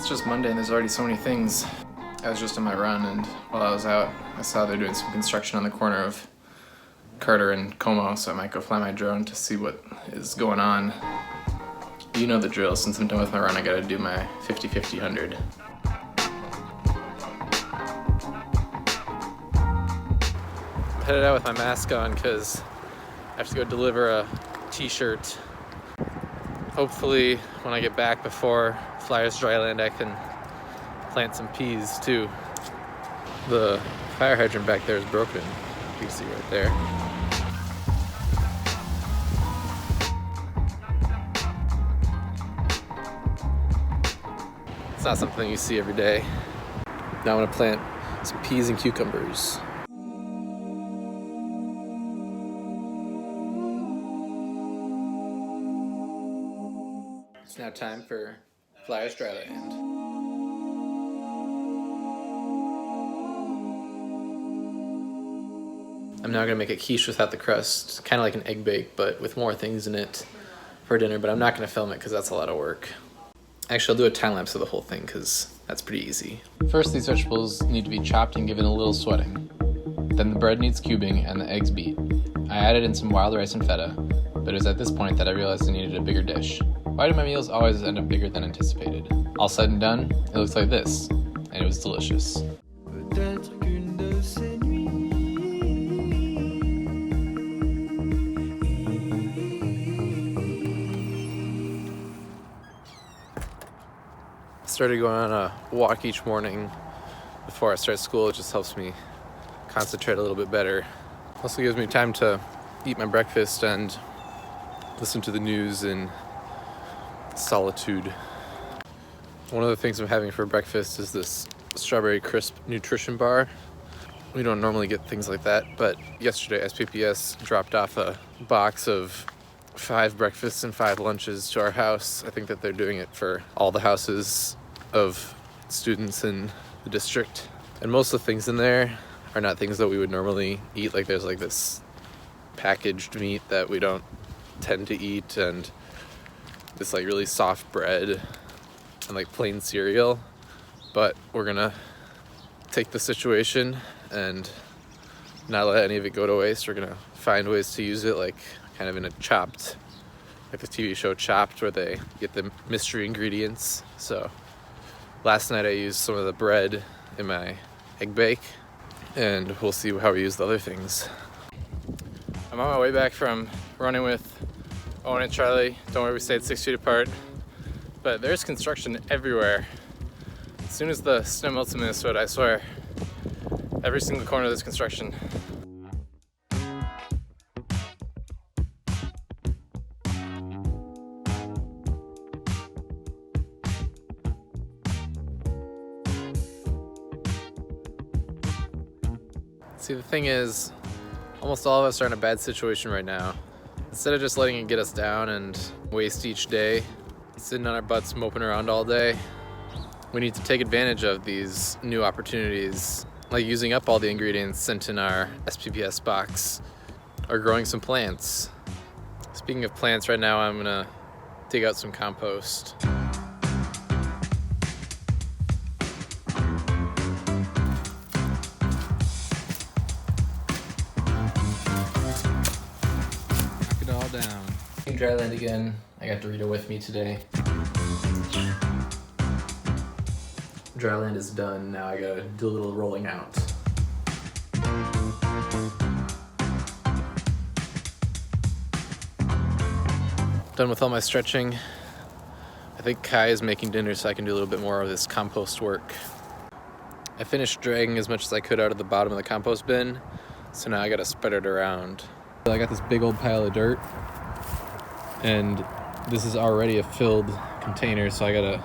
It's just Monday and there's already so many things. I was just on my run, and while I was out, I saw they're doing some construction on the corner of Carter and Como, so I might go fly my drone to see what is going on. You know the drill. Since I'm done with my run, I gotta do my 50-50-100. I'm headed out with my mask on because I have to go deliver a t-shirt. Hopefully, when I get back before Flyers Dryland, I can plant some peas too. The fire hydrant back there is broken. You can see right there. It's not something you see every day. Now I'm gonna plant some peas and cucumbers. It's now time for Flyers Dryland. I'm now gonna make a quiche without the crust, kind of like an egg bake, but with more things in it for dinner, but I'm not gonna film it because that's a lot of work. Actually, I'll do a time lapse of the whole thing because that's pretty easy. First, these vegetables need to be chopped and given a little sweating. Then the bread needs cubing and the eggs beat. I added in some wild rice and feta, but it was at this point that I realized I needed a bigger dish. Why do my meals always end up bigger than anticipated? All said and done, it looks like this, and it was delicious. Started going on a walk each morning before I start school. It just helps me concentrate a little bit better. Also gives me time to eat my breakfast and listen to the news in solitude. One of the things I'm having for breakfast is this strawberry crisp nutrition bar. We don't normally get things like that, but yesterday SPPS dropped off a box of 5 breakfasts and 5 lunches to our house. I think that they're doing it for all the houses of students in the district. And most of the things in there are not things that we would normally eat. Like there's like this packaged meat that we don't tend to eat, and this like really soft bread and like plain cereal. But we're gonna take the situation and not let any of it go to waste. We're gonna find ways to use it, like kind of in a chopped, like the TV show Chopped, where they get the mystery ingredients. So last night I used some of the bread in my egg bake, and we'll see how we use the other things. I'm on my way back from running with Owen and Charlie. Don't worry, we stayed 6 feet apart. But there's construction everywhere. As soon as the snow melts in Minnesota, I swear, every single corner there's construction. See, the thing is, almost all of us are in a bad situation right now. Instead of just letting it get us down and waste each day, sitting on our butts moping around all day, we need to take advantage of these new opportunities, like using up all the ingredients sent in our SPPS box, or growing some plants. Speaking of plants, right now I'm gonna dig out some compost. Down. Dryland again. I got Dorito with me today. Dryland is done. Now I gotta do a little rolling out. Done with all my stretching. I think Kai is making dinner so I can do a little bit more of this compost work. I finished dragging as much as I could out of the bottom of the compost bin, so now I gotta spread it around. I got this big old pile of dirt, and this is already a filled container, so I gotta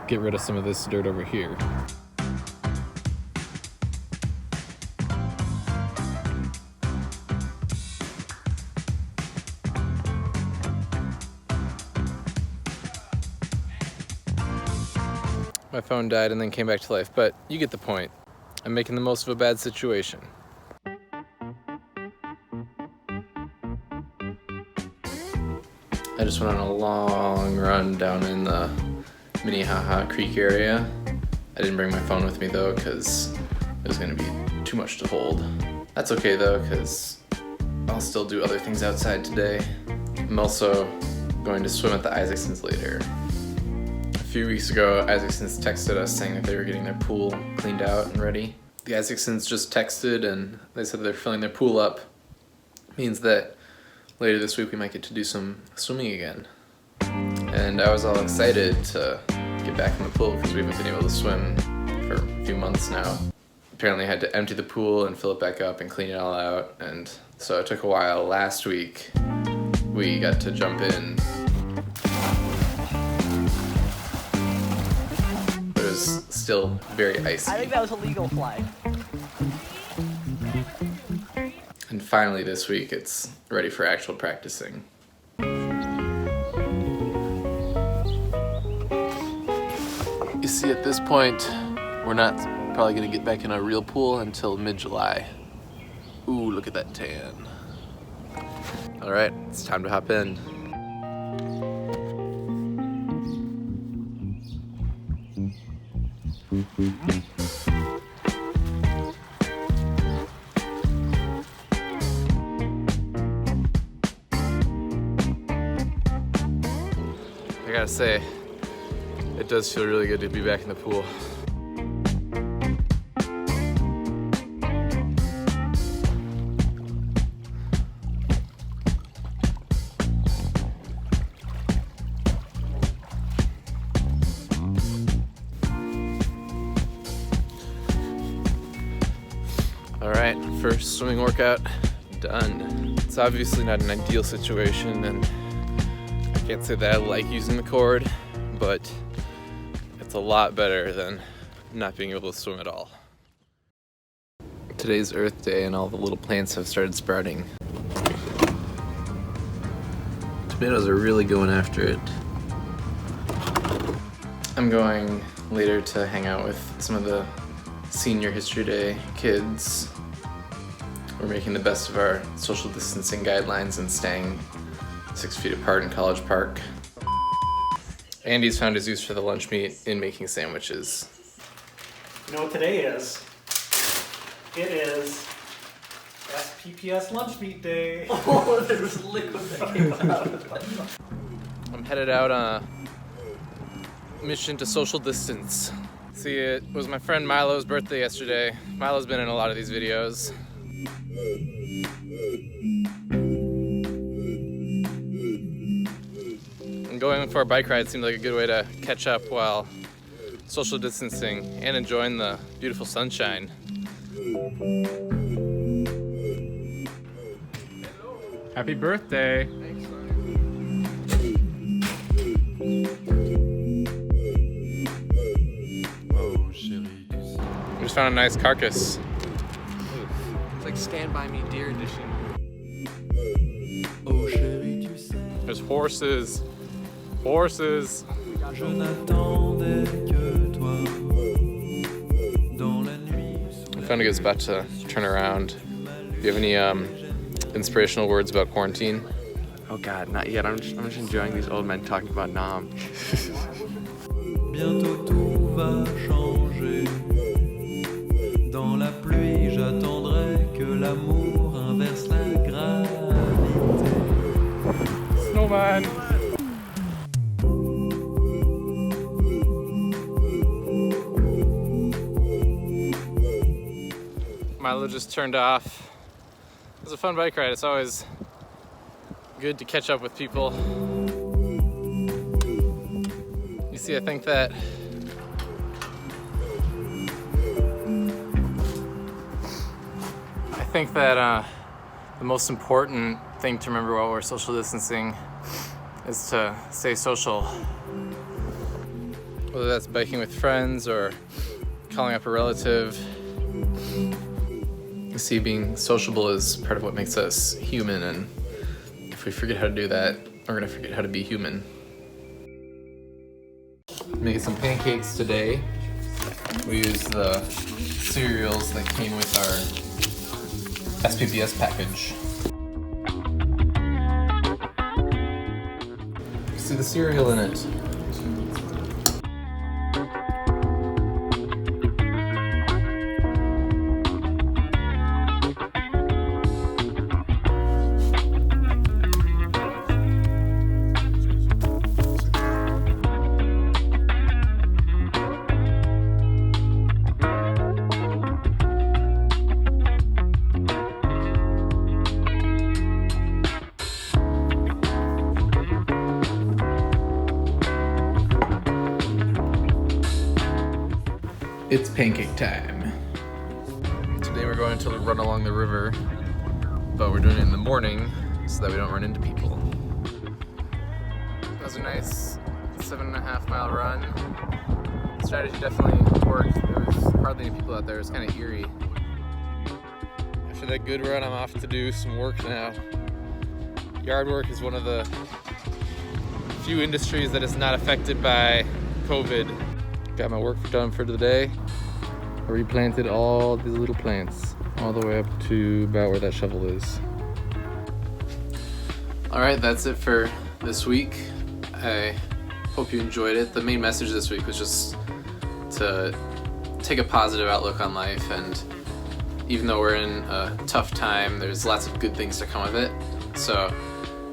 get rid of some of this dirt over here. My phone died and then came back to life, but you get the point. I'm making the most of a bad situation. I just went on a long run down in the Minnehaha Creek area. I didn't bring my phone with me though because it was going to be too much to hold. That's okay though because I'll still do other things outside today. I'm also going to swim at the Isaacsons later. A few weeks ago, Isaacsons texted us saying that they were getting their pool cleaned out and ready. The Isaacsons just texted and they said they're filling their pool up. Means that later this week we might get to do some swimming again. And I was all excited to get back in the pool because we haven't been able to swim for a few months now. Apparently I had to empty the pool and fill it back up and clean it all out, and so it took a while. Last week we got to jump in, but it was still very icy. I think that was a legal flag. And finally this week it's ready for actual practicing. You see, at this point, we're not probably gonna get back in a real pool until mid-July. Ooh, look at that tan. All right, it's time to hop in. I gotta say, it does feel really good to be back in the pool. All right, first swimming workout done. It's obviously not an ideal situation, and I can't say that I like using the cord, but it's a lot better than not being able to swim at all. Today's Earth Day and all the little plants have started sprouting. Tomatoes are really going after it. I'm going later to hang out with some of the Senior History Day kids. We're making the best of our social distancing guidelines and staying 6 feet apart in College Park. Andy's found his use for the lunch meat in making sandwiches. You know what today is? It is SPPS Lunch Meat Day. Oh, there was liquid that came out. I'm headed out on a mission to social distance. See, it was my friend Milo's birthday yesterday. Milo's been in a lot of these videos. And going for a bike ride seemed like a good way to catch up while social distancing and enjoying the beautiful sunshine. Happy birthday! We just found a nice carcass. It's like Stand By Me Deer Edition. There's horses. Horses. We found a good spot to turn around. Do you have any inspirational words about quarantine? Oh God, not yet. I'm just enjoying these old men talking about Nam. Bientôt tout va changer. Dans la pluie, j'attendrai que l'amour inverse la gravité. Snowman! Milo just turned off. It was a fun bike ride. It's always good to catch up with people. You see, I think that the most important thing to remember while we're social distancing is to stay social. Whether that's biking with friends or calling up a relative. You see, being sociable is part of what makes us human, and if we forget how to do that, we're gonna forget how to be human. Making some pancakes today. We used the cereals that came with our SPPS package. You see the cereal in it. It's pancake time. Today we're going to run along the river, but we're doing it in the morning so that we don't run into people. That was a nice 7.5 mile run. The strategy definitely worked. There was hardly any people out there. It was kind of eerie. After that good run, I'm off to do some work now. Yard work is one of the few industries that is not affected by COVID. Got my work done for the day. I replanted all these little plants all the way up to about where that shovel is. All right, that's it for this week. I hope you enjoyed it. The main message this week was just to take a positive outlook on life, and even though we're in a tough time, there's lots of good things to come of it. So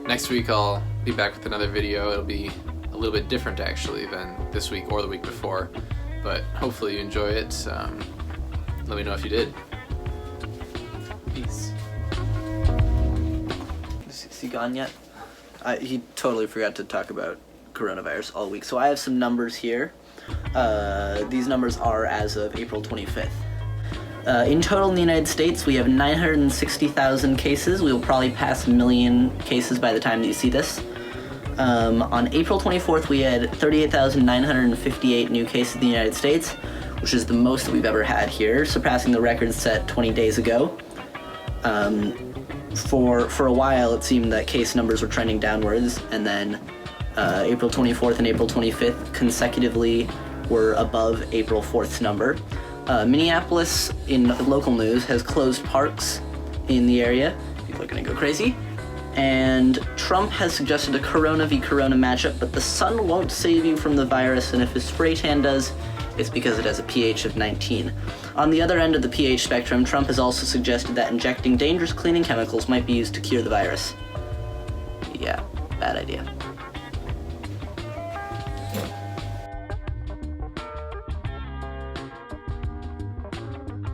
next week I'll be back with another video. It'll be a little bit different actually than this week or the week before, but hopefully you enjoy it. Let me know if you did. Peace. Is he gone yet? He totally forgot to talk about coronavirus all week. So I have some numbers here. These numbers are as of April 25th. In total in the United States, we have 960,000 cases. We will probably pass 1 million cases by the time that you see this. On April 24th, we had 38,958 new cases in the United States, which is the most that we've ever had here, surpassing the record set 20 days ago. For a while, it seemed that case numbers were trending downwards, and then April 24th and April 25th consecutively were above April 4th's number. Minneapolis, in local news, has closed parks in the area. People are gonna go crazy. And Trump has suggested a Corona v. Corona matchup, but the sun won't save you from the virus, and if his spray tan does, it's because it has a pH of 19. On the other end of the pH spectrum, Trump has also suggested that injecting dangerous cleaning chemicals might be used to cure the virus. Yeah, bad idea.